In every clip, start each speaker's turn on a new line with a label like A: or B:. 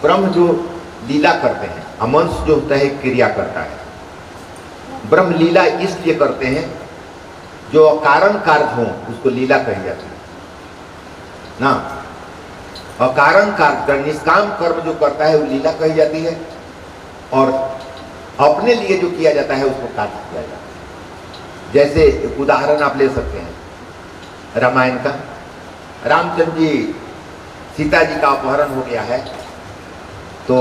A: ब्रह्म जो लीला करते हैं, अमंस जो होता है क्रिया करता है। ब्रह्म लीला इसलिए करते हैं जो अकारण कार्य हो उसको लीला कही जाती है ना। अकारण कार्य निष्काम कर्म जो करता है वो लीला कही जाती है, और अपने लिए जो किया जाता है उसको कार्य किया जाता है। जैसे एक उदाहरण आप ले सकते हैं रामायण का। रामचंद्र जी सीता जी का अपहरण हो गया है, तो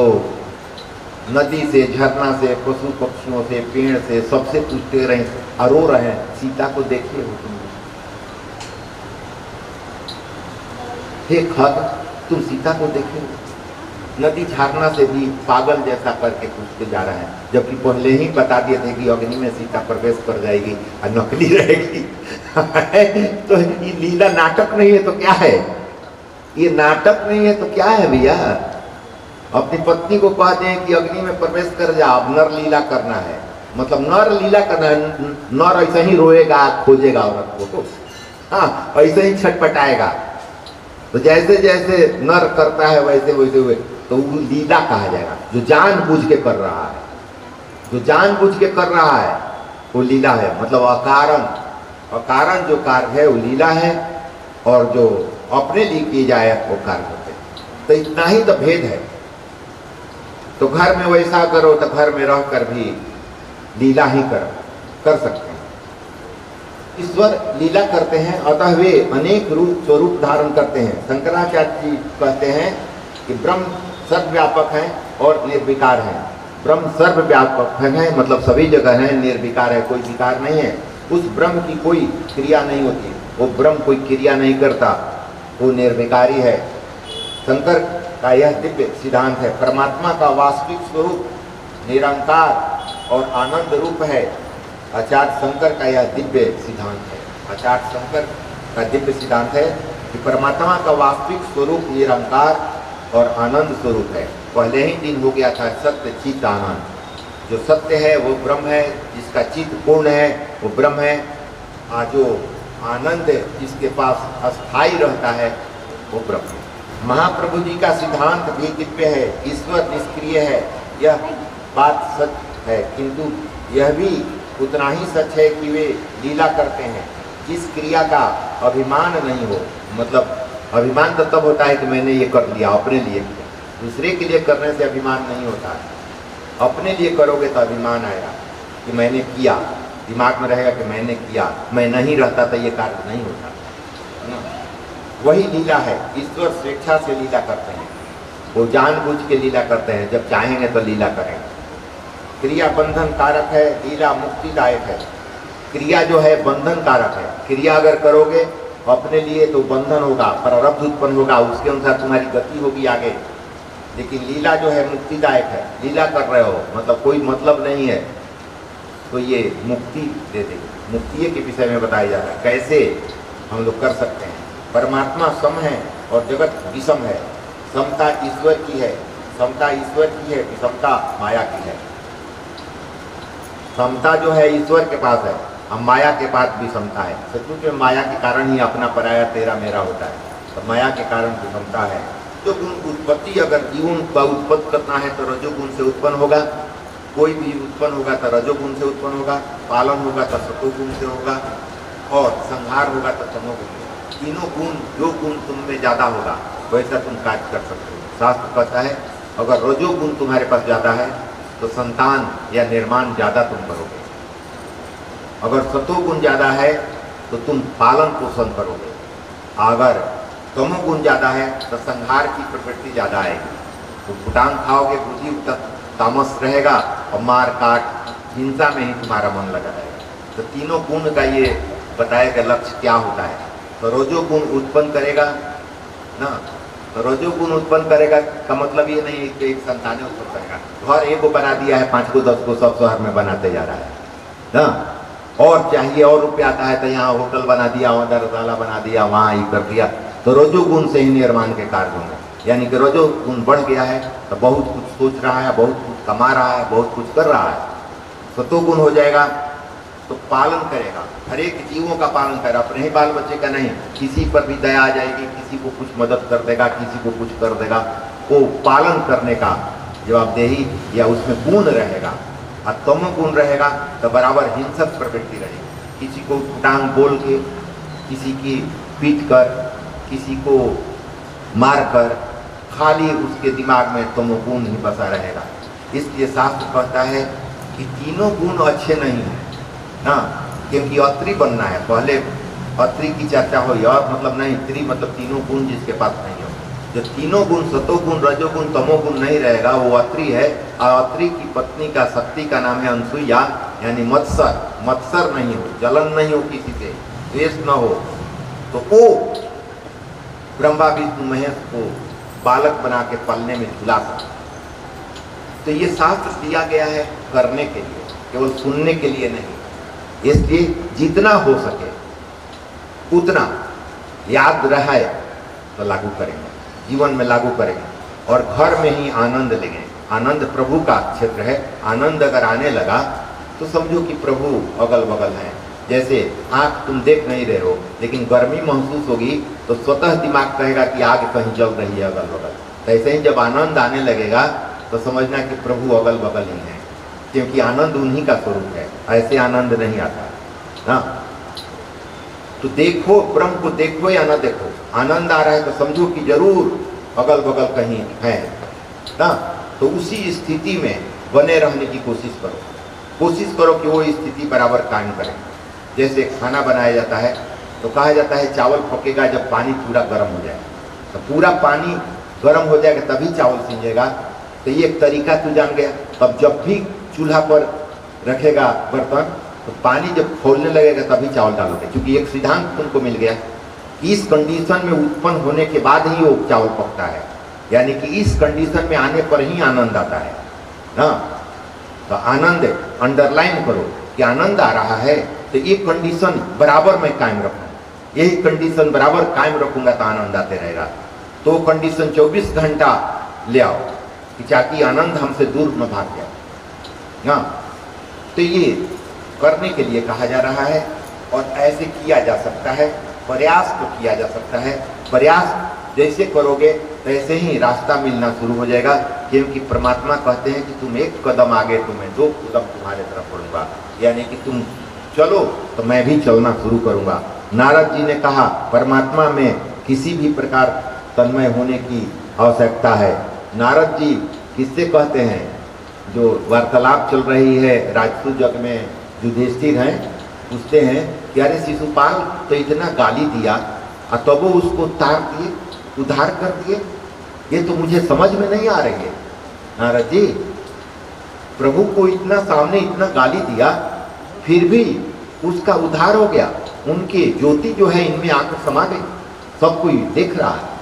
A: नदी से, झरना से, पशु पक्षियों से, पेड़ से, सबसे पूछते रहे और रो रहे हैं, सीता को देखिए हो तुम, हे खग तुम सीता को देखे हो। नदी झरना से भी पागल जैसा करके पूछते जा रहे हैं, जबकि पहले ही बता दिए थे कि अग्नि में सीता प्रवेश कर जाएगी और नकली रहेगी। तो ये लीला नाटक नहीं है तो क्या है? ये नाटक नहीं है तो क्या है भैया? अपनी पत्नी को कह दें कि अग्नि में प्रवेश कर जा, अब नर लीला करना है, मतलब नर लीला करना है। नर ऐसे ही रोएगा, खोजेगा औरत को, हाँ ऐसे ही छटपटाएगा। तो जैसे जैसे नर करता है वैसे वैसे हुए, तो वो लीला कहा जाएगा। जो जानबूझ के कर रहा है, जो जानबूझ के कर रहा है वो लीला है। मतलब अकारण जो कार्य है वो लीला है, और जो अपने लिए किए जाए वो कार्य होते हैं। तो इतना ही तो भेद है। तो घर में वैसा करो तो घर में रहकर भी लीला ही कर सकते हैं। ईश्वर लीला करते हैं, अतः वे अनेक रूप स्वरूप धारण करते हैं। शंकराचार्य जी कहते हैं कि ब्रह्म सर्वव्यापक हैं और निर्विकार हैं। ब्रह्म सर्वव्यापक है, मतलब सभी जगह है, निर्विकार है, कोई विकार नहीं है। उस ब्रह्म की कोई क्रिया नहीं होती, वो ब्रह्म कोई क्रिया नहीं करता, वो निर्विकारी है। शंकर का यह दिव्य सिद्धांत है। परमात्मा का वास्तविक स्वरूप निरंकार और आनंद रूप है। आचार्य शंकर का यह दिव्य सिद्धांत है। आचार्य शंकर का दिव्य सिद्धांत है कि परमात्मा का वास्तविक स्वरूप निरंकार और आनंद स्वरूप है। पहले ही दिन हो गया था सत्य चित्त आनंद। जो सत्य है वो ब्रह्म है, जिसका चित्त पूर्ण है वो ब्रह्म है। जो आनंद जिसके पास अस्थाई रहता है वो ब्रह्म है। महाप्रभु जी का सिद्धांत भी दिव्य है। ईश्वर निष्क्रिय है, यह बात सच है, किंतु यह भी उतना ही सच है कि वे लीला करते हैं जिस क्रिया का अभिमान नहीं हो। मतलब अभिमान तो तब होता है कि मैंने ये कर लिया, अपने लिए किया। दूसरे के लिए करने से अभिमान नहीं होता है। अपने लिए करोगे तो अभिमान आएगा कि मैंने किया, दिमाग में रहेगा कि मैंने किया, मैं नहीं रहता तो ये कार्य नहीं होता। वही लीला है। ईश्वर स्वेच्छा से लीला करते हैं, वो जानबूझ के लीला करते हैं। जब चाहेंगे तो लीला करेंगे। क्रिया बंधन कारक है, लीला मुक्तिदायक है। क्रिया जो है बंधन कारक है। क्रिया अगर करोगे अपने लिए तो बंधन होगा, प्रारब्ध उत्पन्न होगा, उसके अनुसार तुम्हारी गति होगी आगे। लेकिन लीला जो है मुक्तिदायक है। लीला कर रहे हो मतलब कोई मतलब नहीं है तो ये मुक्ति दे देगी। मुक्ति के विषय में बताया जा रहा है कैसे हम लोग कर सकते हैं। परमात्मा सम है और जगत विषम है। समता ईश्वर की है, समता ईश्वर की है, विषमता माया की है। समता जो है ईश्वर के पास है, अब माया के पास विषमता है। सचमुच में माया के कारण ही अपना पराया तेरा मेरा होता है। तो माया के कारण विषमता है। जो गुण उत्पत्ति अगर जीवन का उत्पत्ति करना है तो रजोगुण से उत्पन्न होगा। कोई भी उत्पन्न होगा तो रजोगुण से उत्पन्न होगा, पालन होगा तो सतोगुण से होगा, और संहार होगा तो तमोगुण से। तीनों गुण, जो गुण तुम में ज़्यादा होगा वैसा तुम कार्य कर सकते हो। शास्त्र कहता है अगर रजोगुण तुम्हारे पास ज़्यादा है तो संतान या निर्माण ज़्यादा तुम करोगे। अगर सतोगुण ज़्यादा है तो तुम पालन पोषण करोगे। अगर तमोगुण ज़्यादा है तो संहार की प्रवृत्ति ज़्यादा आएगी। तो भूटान खाओगे, बुद्धि तामस रहेगा, और मार काट हिंसा में ही तुम्हारा मन लगा रहेगा। तो तीनों गुण का ये बताया गया लक्ष्य क्या होता है। तो रजोगुण उत्पन्न करेगा ना, तो रजोगुण उत्पन्न करेगा का मतलब ये नहीं है कि एक संतान उत्पन्न करेगा। घर एक को बना दिया है, 5 को 10 को सब शहर में बनाते जा रहा है ना। और चाहिए और रुपया आता है तो यहाँ होटल बना दिया, वहाँ धर्मशाला बना दिया, वहाँ ये कर दिया। तो रजोगुण से ही निर्माण के कार्य होंगे। यानी कि रजोगुण बढ़ गया है तो बहुत कुछ सोच रहा है, बहुत कुछ कमा रहा है, बहुत कुछ कर रहा है। सतोगुण हो जाएगा तो पालन करेगा, हर एक जीवों का पालन करेगा, अपने ही बाल बच्चे का नहीं। किसी पर भी दया आ जाएगी, किसी को कुछ मदद कर देगा, किसी को कुछ कर देगा। को पालन करने का जवाबदेही या उसमें गुण रहेगा। और तमोगुण रहेगा तो बराबर हिंसक प्रवृत्ति रहेगी, किसी को टांग बोल के, किसी की पीट कर, किसी को मार कर, खाली उसके दिमाग में तमोगुण ही बसा रहेगा। इसलिए शास्त्र कहता है कि तीनों गुण अच्छे नहीं हैं ना, क्योंकि अत्री बनना है। पहले अत्री की चर्चा हुई और मतलब नहीं, त्री मतलब तीनों गुण जिसके पास नहीं हो। जो तीनों गुण सतोगुण रजोगुण तमोगुण नहीं रहेगा वो अत्री है। और अत्री की पत्नी का शक्ति का नाम है अनसुईया, यानी मत्सर। मत्सर नहीं हो, जलन नहीं हो, किसी से द्वेष न हो, तो वो ब्रह्मा विष्णु महेश को बालक बना के पलने में झुला सकता। तो ये शास्त्र दिया गया है करने के लिए, केवल सुनने के लिए नहीं। इसलिए जितना हो सके उतना याद रहे तो लागू करेंगे, जीवन में लागू करेंगे और घर में ही आनंद लेंगे। आनंद प्रभु का क्षेत्र है। आनंद अगर आने लगा तो समझो कि प्रभु अगल बगल हैं। जैसे आँख तुम देख नहीं रहे हो लेकिन गर्मी महसूस होगी तो स्वतः दिमाग कहेगा कि आग कहीं जल रही है अगल बगल। तो ऐसे ही जब आनंद आने लगेगा तो समझना कि प्रभु अगल बगल ही है, क्योंकि आनंद उन्हीं का स्वरूप है। ऐसे आनंद नहीं आता ना। तो देखो, ब्रह्म को देखो या ना देखो, आनंद आ रहा है तो समझो कि जरूर अगल बगल कहीं है ना। तो उसी स्थिति में बने रहने की कोशिश करो। कोशिश करो कि वो स्थिति बराबर कायम करें। जैसे खाना बनाया जाता है तो कहा जाता है चावल पकेगा जब पानी पूरा गर्म हो जाए। तो पूरा पानी गर्म हो जाएगा तभी चावल सींजेगा। तो ये एक तरीका तू जान गया। तब जब भी चूल्हा पर रखेगा बर्तन तो पानी जब खौलने लगेगा तभी चावल डालोगे, क्योंकि एक सिद्धांत तुमको मिल गया कि इस कंडीशन में उत्पन्न होने के बाद ही वो चावल पकता है, यानी कि इस कंडीशन में आने पर ही आनंद आता है ना। तो आनंद अंडरलाइन करो कि आनंद आ रहा है तो ये कंडीशन बराबर मैं कायम रखूँ, यही कंडीशन बराबर कायम रखूंगा तो आनंद आते रहेगा। तो कंडीशन 24 घंटा ले आओ कि ताकि आनंद हमसे दूर न भाग जाए ना। तो ये करने के लिए कहा जा रहा है और ऐसे किया जा सकता है। प्रयास तो किया जा सकता है। प्रयास जैसे करोगे तैसे ही रास्ता मिलना शुरू हो जाएगा, क्योंकि परमात्मा कहते हैं कि तुम एक कदम आगे तो मैं 2 कदम तुम्हारे तरफ बढ़ूंगा, यानी कि तुम चलो तो मैं भी चलना शुरू करूंगा। नारद जी ने कहा परमात्मा में किसी भी प्रकार तन्मय होने की आवश्यकता है। नारद जी किससे कहते हैं? जो वार्तालाप चल रही है राजसू जग में, युधिष्ठिर हैं, पूछते हैं कि अरे शिशुपाल तो इतना गाली दिया और तब वो उसको उद्धार कर दिए, ये तो मुझे समझ में नहीं आ रही है। नारद जी, प्रभु को इतना सामने इतना गाली दिया फिर भी उसका उद्धार हो गया। उनकी ज्योति जो है इनमें आकर समा गई, सब कोई देख रहा है।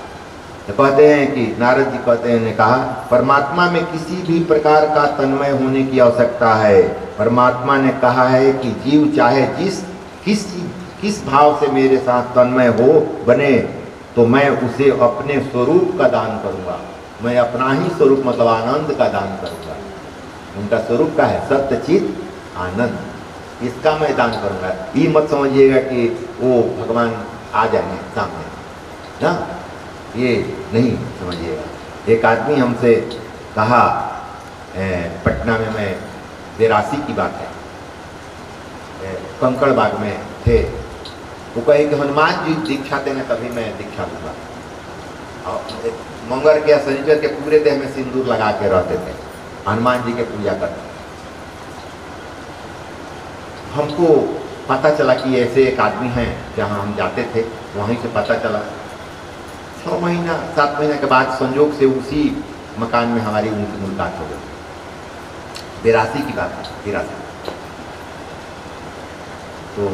A: तो कहते हैं कि नारद जी कहते हैं, ने कहा परमात्मा में किसी भी प्रकार का तन्मय होने की आवश्यकता है। परमात्मा ने कहा है कि जीव चाहे किस भाव से मेरे साथ तन्मय हो बने तो मैं उसे अपने स्वरूप का दान करूंगा। मैं अपना ही स्वरूप मतलब आनंद का दान करूंगा। उनका स्वरूप का है सत्य चित आनंद, इसका मैं दान करूंगा। ये मत समझिएगा कि वो भगवान आ जाएंगे सामने ना, ये नहीं समझिएगा। एक आदमी हमसे कहा, पटना में मैं 82 की बात है, कंकड़ बाग में थे, वो कहे कि हनुमान जी दीक्षा देंगे तभी मैं दीक्षा लूँगा। और मंगल के या शनिचर के पूरे देह में सिंदूर लगा के रहते थे, हनुमान जी के पूजा करते। हमको पता चला कि ऐसे एक आदमी हैं, जहाँ हम जाते थे वहीं से पता चला। 6 महीना 7 महीने के बाद संयोग से उसी मकान में हमारी उनकी मुलाकात हो गई। 82 की बात है, 83। तो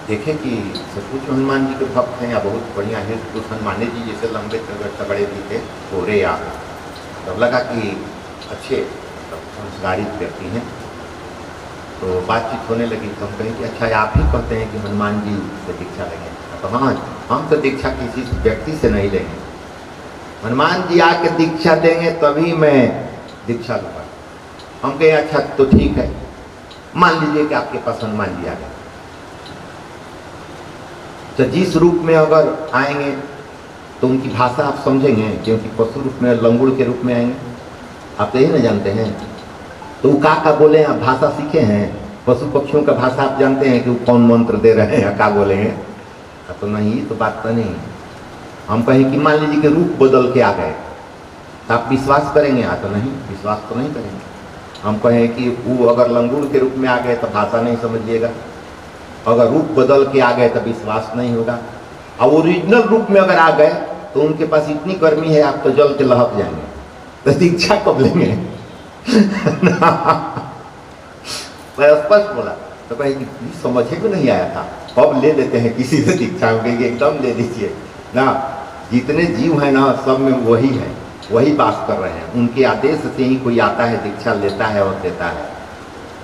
A: देखें कि सचमुच हनुमान जी के भक्त हैं या बहुत बढ़िया है। तो हनुमान जी जैसे लंबे तगड़े भी थे, गोरे आ। तब लगा कि अच्छे संस्कारित व्यक्ति हैं। तो बातचीत होने लगी तो हम कहें कि अच्छा आप ही कहते हैं कि हनुमान जी से दीक्षा लेंगे? तो हाँ, हम तो दीक्षा किसी व्यक्ति से नहीं लेंगे, हनुमान जी आके दीक्षा देंगे तभी मैं दीक्षा लूँगा। हम कहें अच्छा तो ठीक है, मान लीजिए कि आपके पास हनुमान जी आ गए, तो जिस रूप में अगर आएंगे तो उनकी भाषा आप समझेंगे, क्योंकि पशु रूप में लंगुड़ के रूप में आएंगे। आप तो यही ना जानते हैं। तो वो का बोले, आप भाषा सीखे हैं? पशु पक्षियों का भाषा आप जानते हैं कि वो कौन मंत्र दे रहे हैं, का बोले हैं? तो नहीं, तो बात तो नहीं। हम कहें कि मान लीजिए कि रूप बदल के आ गए, तो आप विश्वास करेंगे? तो नहीं, विश्वास तो नहीं करेंगे। हम कहें कि वो अगर लंगूर के रूप में आ गए तो भाषा नहीं समझिएगा, अगर रूप बदल के आ गए तो विश्वास नहीं होगा, और ओरिजिनल रूप में अगर आ गए तो उनके पास इतनी गर्मी है आप तो जल के लहक जाएंगे, तो दीक्षा कब लेंगे? स्पष्ट बोला। तो कहे कि समझे को नहीं आया था, अब ले लेते हैं किसी से दीक्षा, एकदम ले लीजिए ना। जितने जीव हैं ना, सब में वही है, वही बात कर रहे हैं। उनके आदेश से ही कोई आता है, दीक्षा लेता है और देता है।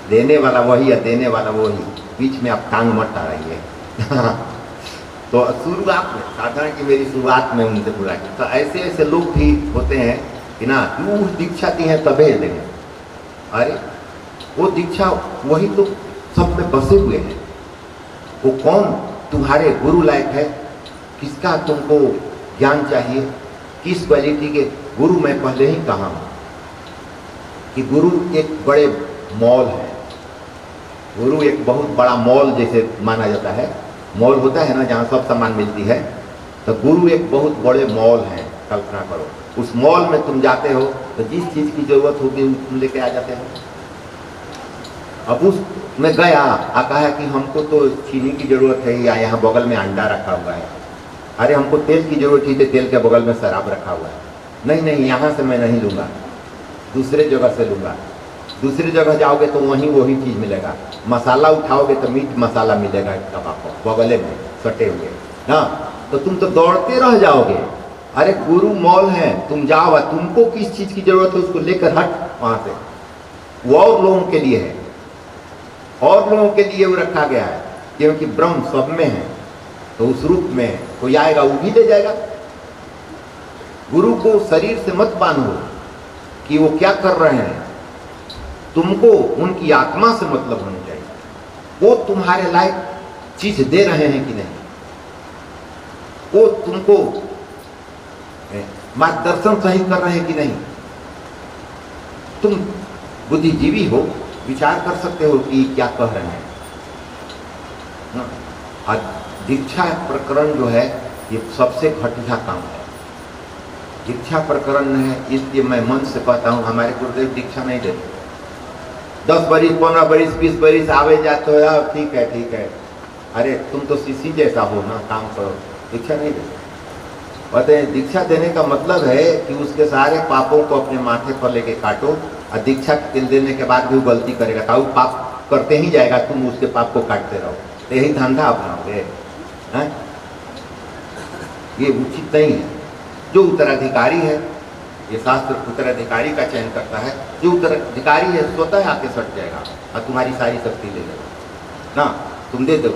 A: देने वाला वही है, देने वाला वही। बीच में आप टांग मत टाइए। तो शुरुआत में साधना की मेरी शुरुआत में उनसे बोला कि तो ऐसे ऐसे लोग भी होते हैं कि ना, तू दीक्षा दी है तबे देंगे। अरे वो दीक्षा वही तो सब में बसे हुए हैं। वो कौन तुम्हारे गुरु लायक है, किसका तुमको ज्ञान चाहिए, किस क्वालिटी के गुरु? मैं पहले ही कहा हूं कि गुरु एक बड़े मॉल है। गुरु एक बहुत बड़ा मॉल जैसे माना जाता है। मॉल होता है ना जहाँ सब सामान मिलती है, तो गुरु एक बहुत बड़े मॉल है। कल्पना करो, उस मॉल में तुम जाते हो तो जिस चीज़ की जरूरत होगी तुम लेके आ जाते हो। अब उस में गया, कहा कि हमको तो चीनी की जरूरत है, या यहाँ बगल में अंडा रखा हुआ है। अरे हमको तेल की जरूरत थी, तो तेल के बगल में शराब रखा हुआ है। नहीं नहीं, यहाँ से मैं नहीं लूँगा, दूसरे जगह से लूँगा। दूसरी जगह जाओगे तो वहीं वही चीज़ मिलेगा। मसाला उठाओगे तो मीट मसाला मिलेगा आपको बगले में सटे हुए ना, तो तुम तो दौड़ते रह जाओगे। अरे गुरु मॉल है, तुम जाओ, तुमको किस चीज़ की जरूरत है उसको लेकर हट वहाँ से। वो और लोगों के लिए है, और लोगों के लिए वो रखा गया है, क्योंकि ब्रह्म सब में है। तो उस रूप में कोई आएगा वो भी ले जाएगा। गुरु को शरीर से मत बांधो कि वो क्या कर रहे हैं, तुमको उनकी आत्मा से मतलब होनी चाहिए। वो तुम्हारे लायक चीज दे रहे हैं कि नहीं, वो तुमको मार्गदर्शन सही कर रहे हैं कि नहीं। तुम बुद्धिजीवी हो, विचार कर सकते हो कि क्या कह रहे हैं। आज दीक्षा प्रकरण जो है ये सबसे घटिया काम है। दीक्षा प्रकरण है, इसलिए मैं मन से कहता हूँ हमारे गुरुदेव दीक्षा नहीं देते। 10 बरिस 15 बरिस 20 बरिस आवे जाते हो यार, ठीक है ठीक है। अरे तुम तो सीसी जैसा हो ना, काम करो, दीक्षा नहीं देते। कहते हैं दीक्षा देने का मतलब है कि उसके सारे पापों को अपने माथे पर लेके काटो, और दीक्षा देने के बाद भी वो गलती करेगा तो वो पाप करते ही जाएगा, तुम उसके पाप को काटते रहो। तो यही धंधा अपनाओगे, ये उचित नहीं है। जो उत्तराधिकारी है, ये शास्त्र उत्तराधिकारी का चयन करता है। जो उत्तराधिकारी है स्वतः आके सट जाएगा और तुम्हारी सारी शक्ति ले लेगा ना, तुम दे दो।